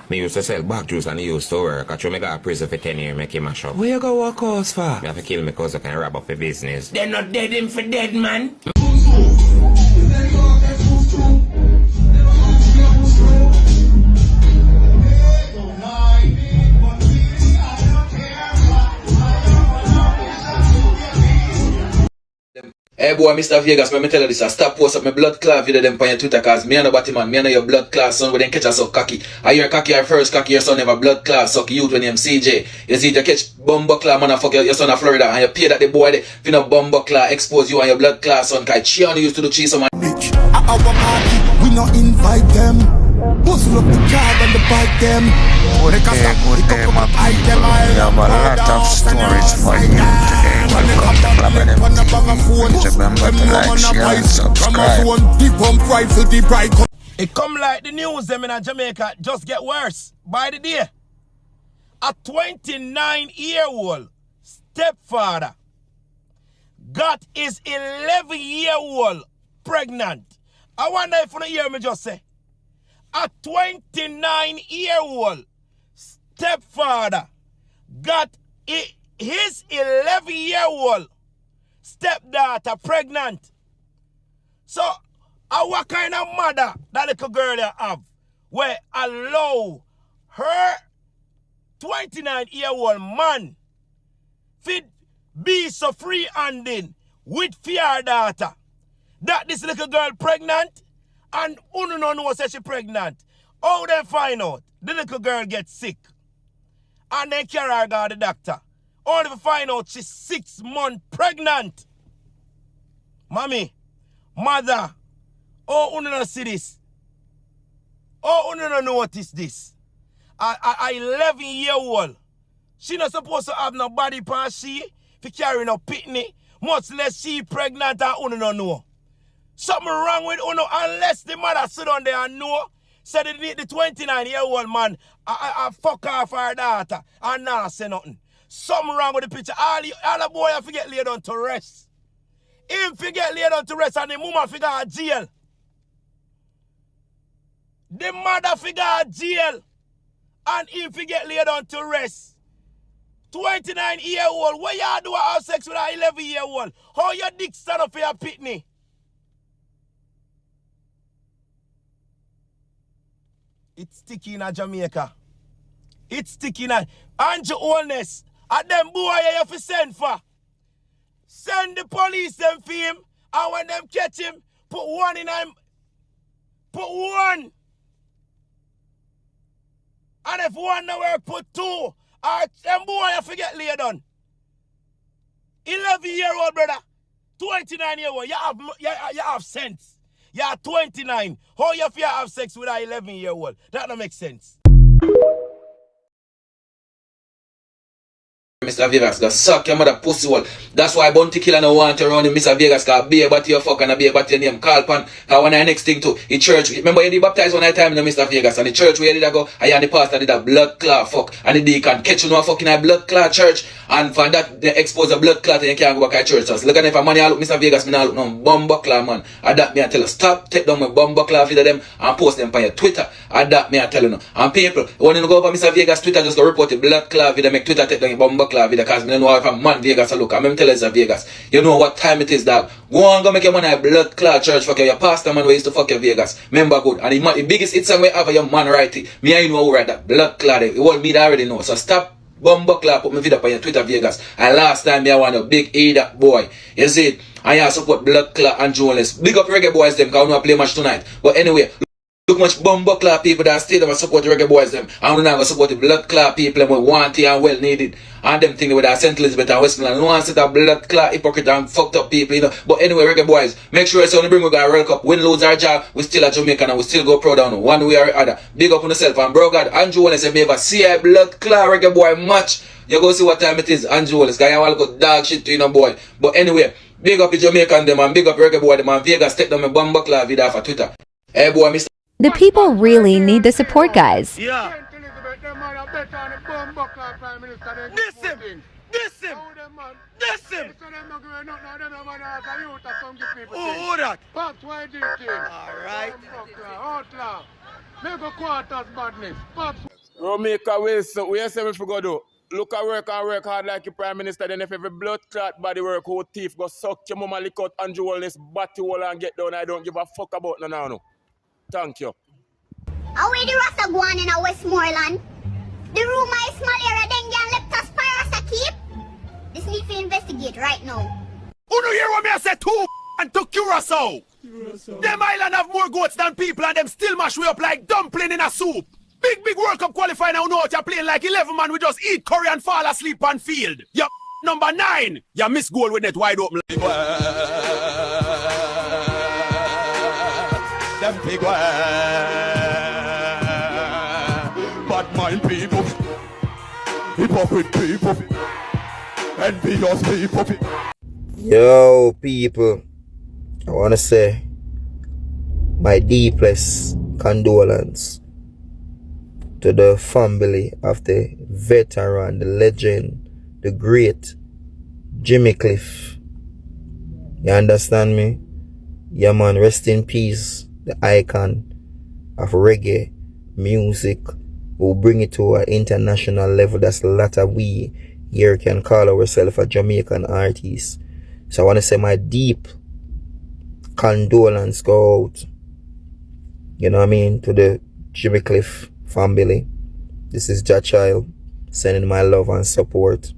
Me used to sell back juice and he used to work. I me got prison for 10 years, make him a shop. Where you go work house for? Me have to kill me cause I can rob up a business. They not dead him for dead, man. Hey boy, Mr. Vegas, let me tell you this. I stop post up my blood clot video them on your Twitter cause me and the body man, me and your blood clot son when they catch us so cocky. I hear cocky your first cocky, your son never blood clot suck youth when you CJ. You see you catch bumbo clot motherfucker your son of Florida and you pay that the boy if you know bumbo clot expose you and your blood clot son cause Chiano used to do cheese on my bitch. At our party, we not invite them. Puzzle up the card and the bike them. Good day, my people. We have a lot of stories for you today. Welcome to Blabberem TV. Remember to like, share, and subscribe. It come like the news them in Jamaica just get worse by the day. A 29-year-old stepfather got his 11-year-old pregnant. I wonder if you hear me just say. A 29-year-old stepfather got his 11-year-old stepdaughter pregnant. So, what kind of mother that little girl you have where allow her 29-year-old man to be so free-handed with your daughter that this little girl pregnant? And uno no know say she pregnant. How they find out? The little girl gets sick. And they carry her to the doctor. Only to find out she's 6 months pregnant. Mommy, mother, oh uno no see this. Oh uno no notice this. A 11-year-old. She not supposed to have no body pan she for carrying no pitney. Much less she pregnant and uno no know. Something wrong with Uno unless the mother sit on there and know. Said the 29-year-old man I fuck off her daughter and not say nothing. Something wrong with the picture. All the boy have to get laid on to rest. Him forget laid on to rest and the mama figure out jail. The mother figure out jail and him forget laid on to rest. 29-year-old, what y'all do have sex with an 11-year-old? How your dick stand up for your pitney? It's sticky in Jamaica. It's sticky in Andrew Oldness. And them boy you have to send for. Send the police them for him. And when them catch him, put one in him. Put one. And if one no work, put two. Or them boy you have to get laid on. 11-year-old brother. 29-year-old. You have sense. You are 29. How you feel have sex with an 11-year-old? That don't make sense. Mr. Vegas go suck your mother pussy hole. That's why Bounty Killer no want to run in Mr. Vegas cause be about your fuck and be about your name call pan. Cause when I next thing too, in church, remember you did baptize one time in Mr. Vegas and the church where you did go, I and the pastor did a blood clot fuck and the deacon catch you no fucking a blood clot church and for that they expose a blood clot and you can't go back to church. So look at if money I look Mr. Vegas, me not look no bumbo clot man. And that me I tell you stop, take down my bumbo clot video them and post them on your Twitter. And that me I tell you no. And people, when you go over Mr. Vegas Twitter just go report the blood clot video, make Twitter take down your bumbo clot video cause me don't know if a man Vegas look. I'm tell you Vegas. You know what time it is, dog. Go on, go make your money at blood clot church. Fuck your pastor man who used to fuck your Vegas. Remember good. And the biggest hit song we have your man write it. Me I know who write that blood clot. It won't me that already know. So stop bumbo clot put my video up on your Twitter Vegas. And last time me I want a big A that boy. You see it? I also support blood clot and journalists. Big up reggae boys them because we don't play much tonight. But anyway, look much bumbo clot people that stay them and support the reggae boys them. And we're not going to support the blood clot people and we want it and well needed. And them things with our St. Elizabeth and Westmoreland. No one said that blood clot hypocrite and fucked up people, you know. But anyway, reggae boys, make sure it's only bring we got a World Cup, win, lose our job, we still a Jamaican and we still go proud on one way or other. Big up on yourself and bro God, Andrew Wallace if you ever see a blood clot reggae boy match, you go see what time it is, Andrew Wallace. Guy, you want to go dog shit to you know boy. But anyway, big up the Jamaican them and big up reggae boy them and Vegas take them a bumbo clot video for Twitter. Hey boy, Mr. The people really need the support, guys. Yeah. Diss him! Diss him! Diss him! Who that? Alright. Jamaica, we say we go do. Look at work and work hard like your prime minister. Then if every blood clot body work, whole teeth go suck your mama lick out and jewel this body hole and get down. I don't give a fuck about no. Thank you. How we the Rasta go on in a Westmoreland? The rumor is malaria, dengue and leptospirus keep. This need to investigate right now. Who do you hear what me I say too and to Curacao? Them island have more goats than people and them still mash way up like dumpling in a soup. Big World Cup qualifier now know what you're playing like 11 man we just eat curry and fall asleep on field. Yup, number 9. You miss goal with net wide open. Them big bad mind people, hypocrite people, envious people. Yo, people, I want to say my deepest condolence to the family of the veteran, the legend, the great Jimmy Cliff. You understand me? Yeah, man, rest in peace, the icon of reggae music who bring it to an international level. That's a lot of we here can call ourselves a Jamaican artist. So I want to say my deep condolence go out, you know what I mean, to the Jimmy Cliff family. This is Ja Child sending my love and support.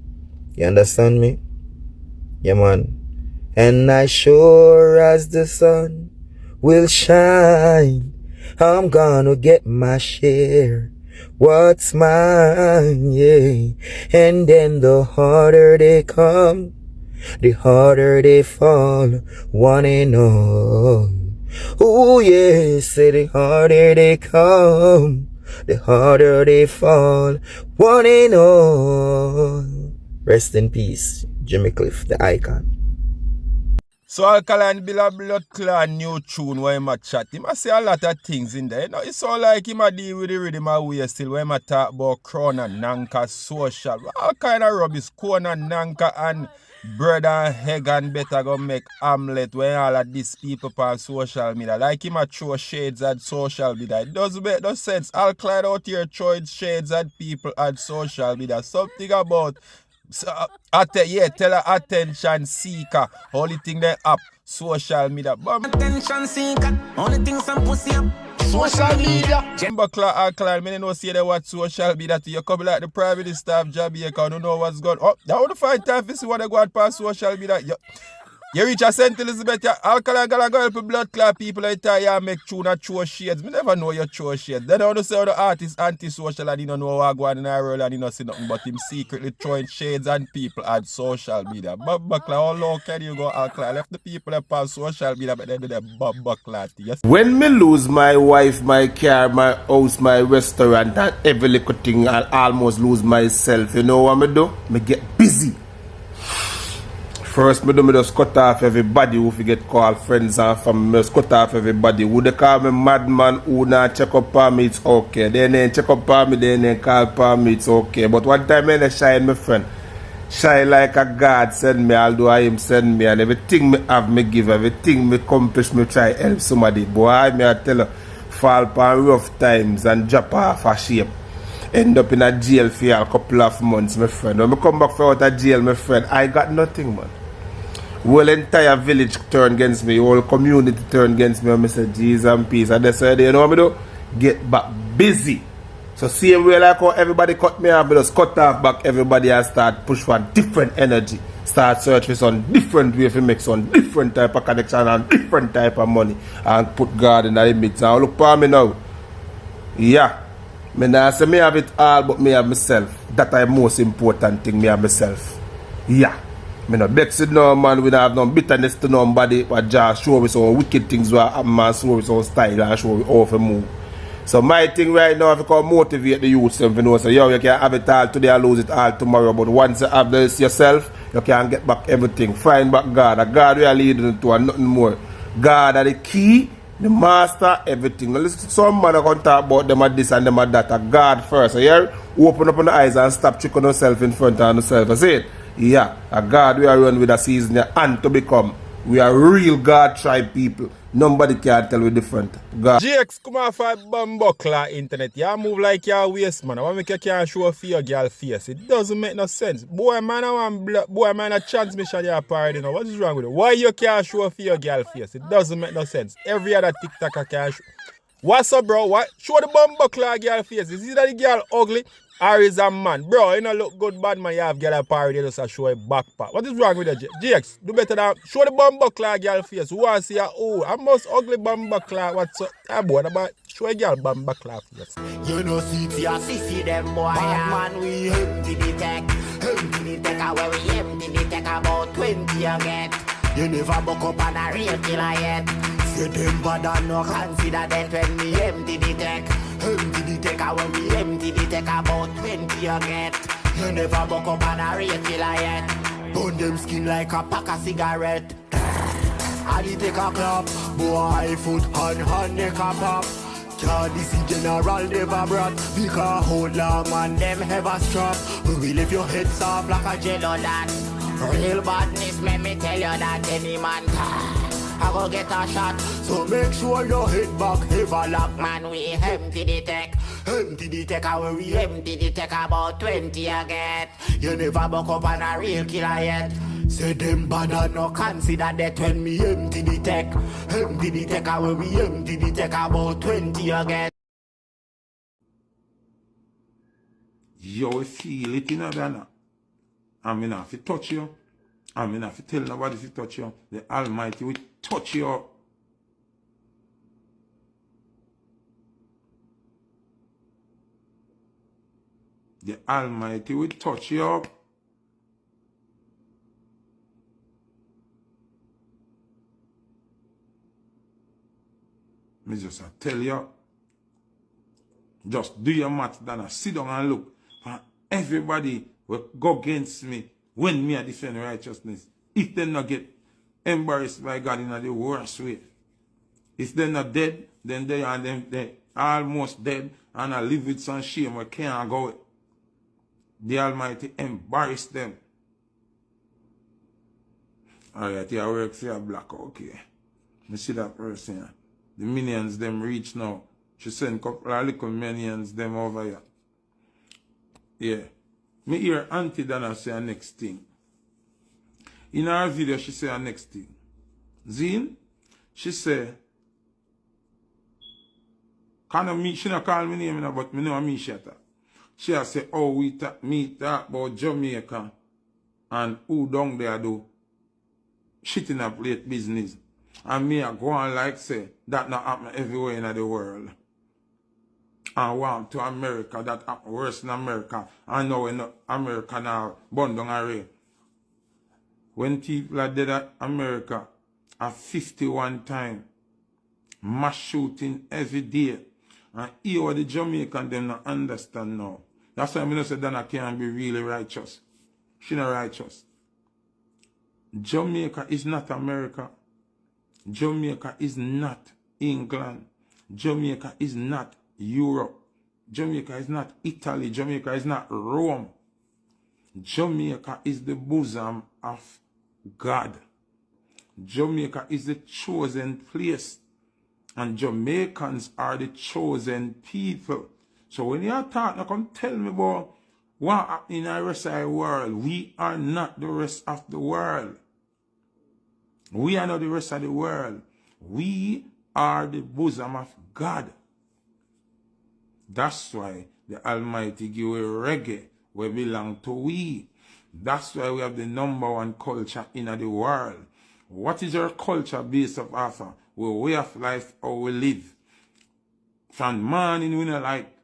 You understand me? Yeah, man. And as sure as the sun will shine, I'm gonna get my share. What's mine, yeah. And then the harder they come, the harder they fall, one and all. Oh yeah, say the harder they come, the harder they fall, one and all. Rest in peace, Jimmy Cliff, the icon. So Alkaline Bill a blood clan new tune where him a chat. Him a say a lot of things in there. You know, it's all like him a deal with the rhythm a way still where him a talk about crown and nanka social. All kind of rubbish, corn and nanka and bread and egg and better go make omelette when all of these people on social media. Like him a throw shades at social media. It doesn't make no sense. Alkaline out here throwing shades at people at social media. Something about tell her attention seeker. Only thing they up social media. Attention seeker. Only thing some pussy up. Social media. Alkaline, me no see that what social media to you. Come like the Prime Minister of Jamaica. Don't know what's going on. That would find time to see what they go on past social media. You reach a St. Elizabeth, Alkaline gonna go help blood clot people that tell make tune and throw shades. Me never know you throw shades. Then I don't say how the artist anti-social and he don't know what going on in the world and he don't see nothing but him secretly throwing shades and people on social media. Bob Buckler, how long can you go, Alkaline? Left the people that on social media but they do the Bob Buckler. Yes. When me lose my wife, my car, my house, my restaurant, and every little thing, I almost lose myself. You know what me do? Me get busy. First, me just cut off everybody who get called friends and family. Me just cut off everybody. Who they call me madman, who not check up on me, it's okay. Then they check up on me, then they call upon me, it's okay. But one time I shine my friend. Shine like a God send me, although him send me. And everything me have, me give. Everything me accomplish, me try help somebody. Boy, me I tell you, fall upon rough times and drop off a shape. End up in a jail for a couple of months, my friend. When I come back from out of jail, my friend, I got nothing, man. Whole entire village turned against me, whole community turned against me, and I said, Jesus and peace. And they said, you know what I do? Get back busy. So same way like how everybody cut me off, I just cut off back everybody and start push for different energy. Start search for some different way to make some different type of connection and different type of money. And put God in the mix. And look for me now. Yeah. Me not say me have it all, but me have myself. That is the most important thing, me have myself. Yeah. Me no vex with no man, we don't have no bitterness to nobody, but just show me some wicked things where happen and show me some style and show me how to move. So my thing right now, if you can motivate the youth, you know, so yo, you can have it all today and lose it all tomorrow, but once you have this yourself, you can get back everything. Find back God, a God we are leading to and nothing more. God are the key, the master, everything. Now listen, some man are going to talk about them at this and them at that. A God first. So here, open up on the eyes and stop tricking yourself in front of yourself. I say it. Yeah, a God we are run with a season and to become. We are real God tribe people. Nobody can tell we different. God. GX come off a bumbuckler internet. You move like your waist, man. I want make you can't show for your girl face. It doesn't make no sense. Boy, man, boy, man, a transmission you're party now. What is wrong with it? Why you can't show for your girl face? It doesn't make no sense. Every other TikToker can show. What's up, bro? What? Show the bumbuckler girl face. Is either the girl ugly or is a man? Bro, you know look good bad man. You have girl a party just to show a backpack. What is wrong with that? GX, do better than show the bumbuckler girl face. Who wants to see her? Oh, I must ugly bumbuckler. What's up? Ah, boy, about show a girl bumbuckler face. You know, see them boy. Bad man, we empty the tech. Empty the tech, where we empty the tech about 20 you get. You never buck up on a real killer yet. Say them bad and no consider that when we empty the tech. Empty the tech, when we empty the tech about 20 you get. You never buck up on a real killer yet. Burn them skin like a pack of cigarette. And he take a clap. Boy, foot hand neck a pop. Can't this general never brought. Because hold long man, them have a strap. We will leave your head soft like a jello that. Real badness, let me tell you that any man I go get a shot. So make sure your head back, ever lock. Man, we empty the tech. Empty the tech, and we empty the tech about 20 you get. You never buck up on a real killer yet. Say them bad and no consider that when me empty the tech. Empty the tech, and we empty the tech about 20 you get. You feel it in a dana. I mean, if it touch you, I mean, if you tell nobody if it touch you, the Almighty will touch you. The Almighty will touch you up. Me just tell you, just do your math, then sit down and look. And everybody will go against me when me I defend righteousness. If they not get embarrassed by God in the worst way. If they're not dead, then they almost dead and I live with some shame where can't go. The Almighty embarrass them. Alright, yeah, work for a black, okay. Me see that person here. The minions them reach now. She send couple of little minions them over here. Yeah. Me hear Auntie Dana say a next thing. In her video, she say a next thing. Zine, she say, she not call me name, but me know me shatter. She say, oh, me talk about Jamaica and who down there do shit in a plate business. And me a go on like say, that not happen everywhere in the world. And want to America, that happen worse in America. And now in America now, burn down array. When people are dead at America, at 51 times, mass shooting every day. And here what the Jamaican them not understand now. That's why I say Dana can't be really righteous. She not righteous. Jamaica is not America. Jamaica is not England. Jamaica is not Europe. Jamaica is not Italy. Jamaica is not Rome. Jamaica is the bosom of God. Jamaica is the chosen place. And Jamaicans are the chosen people. So when you talk, now come tell me about what happened in the rest of the world. We are not the rest of the world. We are not the rest of the world. We are the bosom of God. That's why the Almighty give a reggae we belong to we. That's why we have the #1 culture in the world. What is our culture based off of? Our way of life, how we live. From morning we don't like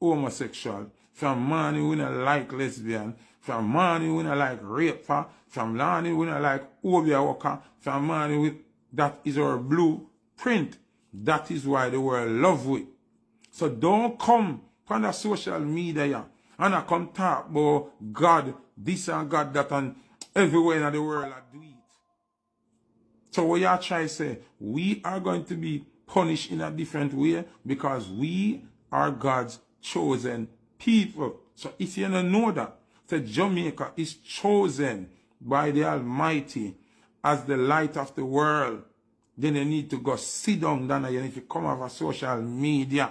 homosexual. From morning we don't like lesbian. From morning we don't like rape. From morning we don't like obia worker. From morning that is our blueprint. That is why the world love we. So don't come on the social media and I come talk about God, this and God, that, and everywhere in the world I do it. So what you try to say, we are going to be punished in a different way because we are God's chosen people. So if you don't know that, Jamaica is chosen by the Almighty as the light of the world, then you need to go sit down down and if you come over social media,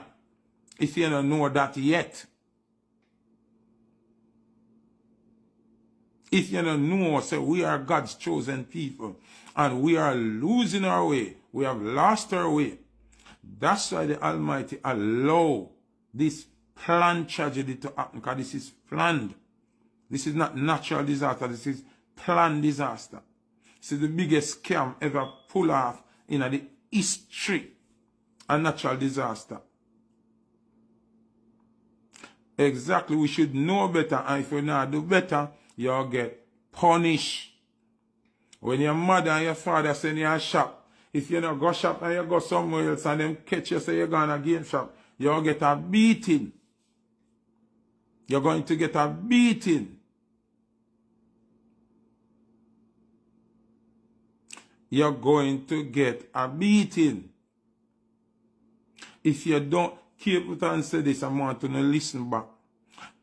if you don't know that yet. If you don't know, say we are God's chosen people and we are losing our way. We have lost our way. That's why the Almighty allow this planned tragedy to happen, because this is planned. This is not natural disaster. This is planned disaster. This is the biggest scam ever pulled off in the history of natural disaster. Exactly. We should know better, and if you not do better, you'll get punished. When your mother and your father send you a shop, if you don't go shop and you go somewhere else and them catch you say you're going to game shop, you'll get a beating. You're going to get a beating. You're going to get a beating. If you don't keep it and say this, I want to listen back.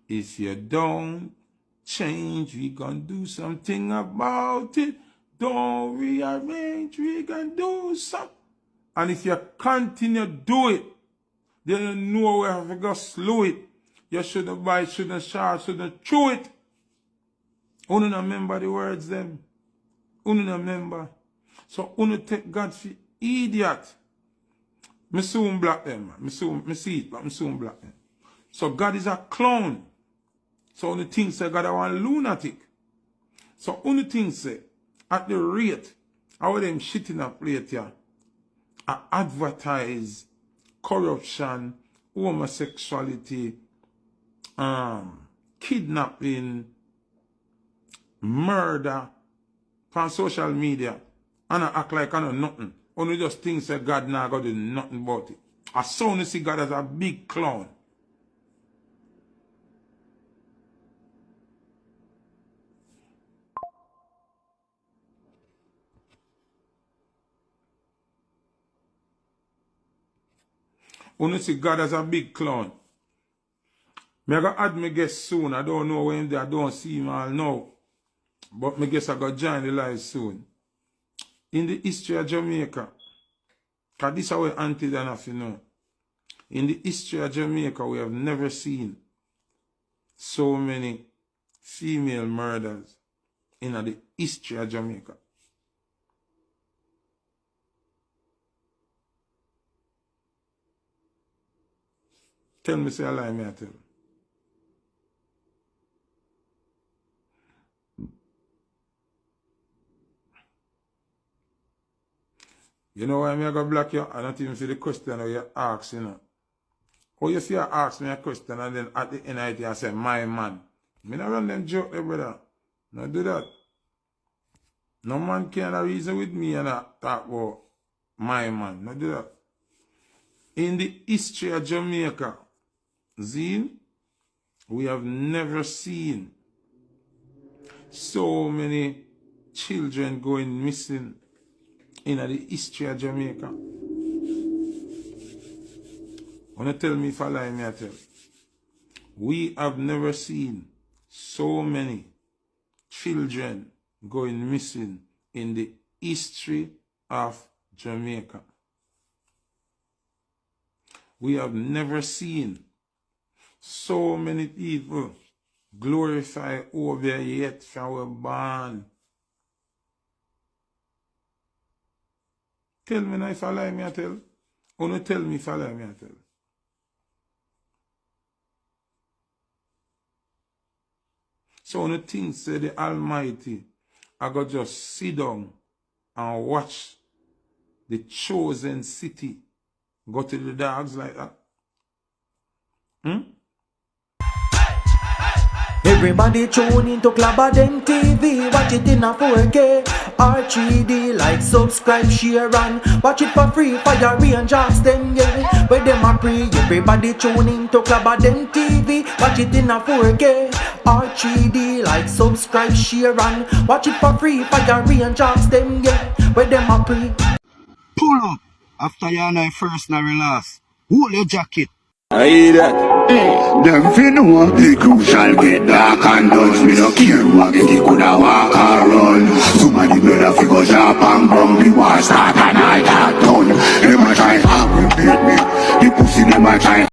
If you don't change, we gonna do something about it. Don't rearrange, we gonna do something. And if you continue do it, then you know where to go slow it. You shouldn't buy, shouldn't share, shouldn't chew it. Uno not remember the words them. Uno not remember. So uno take God for idiot. Me soon black them. Me see it, but me soon black them. So God is a clown. So uno think say God is one lunatic. So uno think say at the rate how them shit in a plate here, I advertise corruption, homosexuality, kidnapping, murder from social media, and I act like I know nothing. Only just think say God now got do nothing about it. I soon see God as a big clown. Only see God as a big clown. Me go add me guess soon. I don't know when I don't see him all now. But me guess I go join the live soon. In the history of Jamaica, because this is how we anti enough, you know. In the history of Jamaica, we have never seen so many female murders in the history of Jamaica. Tell me, say a lie, me I tell. You know why I go block you? I don't even see the question or you ask, you know. Or you see you ask me a question and then at the end of it I say, my man. Me not run them joke there, brother. No do that. No man can reason with me and talk about my man. No do that. In the history of Jamaica, Zine, we have never seen so many children going missing in the history of Jamaica. Wanna tell me if I lie, me I tell. We have never seen so many children going missing in the history of Jamaica. We have never seen so many people glorify over yet from our born. Tell me now if I lie, me I tell. Or no tell me if I lie, me I tell. So on the things say the Almighty, I got just sit down and watch the chosen city go to the dogs like that. Everybody tune into Clabberden TV. Watch it in a 4K or 3D. Like, subscribe, share and watch it for free. Fire range jobs them, yeah. Where them a pre. Everybody tune into Clabberden TV. Watch it in a 4K or 3D. Like, subscribe, share and watch it for free. Fire range jobs them, yeah. Where them a pre. Pull up after your first and last. Hold your jacket. I hear that. Them fi know the crucial get dark and dodge. Me no care who I get it, coulda walk or run. Somebody better fi go sharp and ground. The war start and I talk done. Them a try aggravate me, the pussy them a try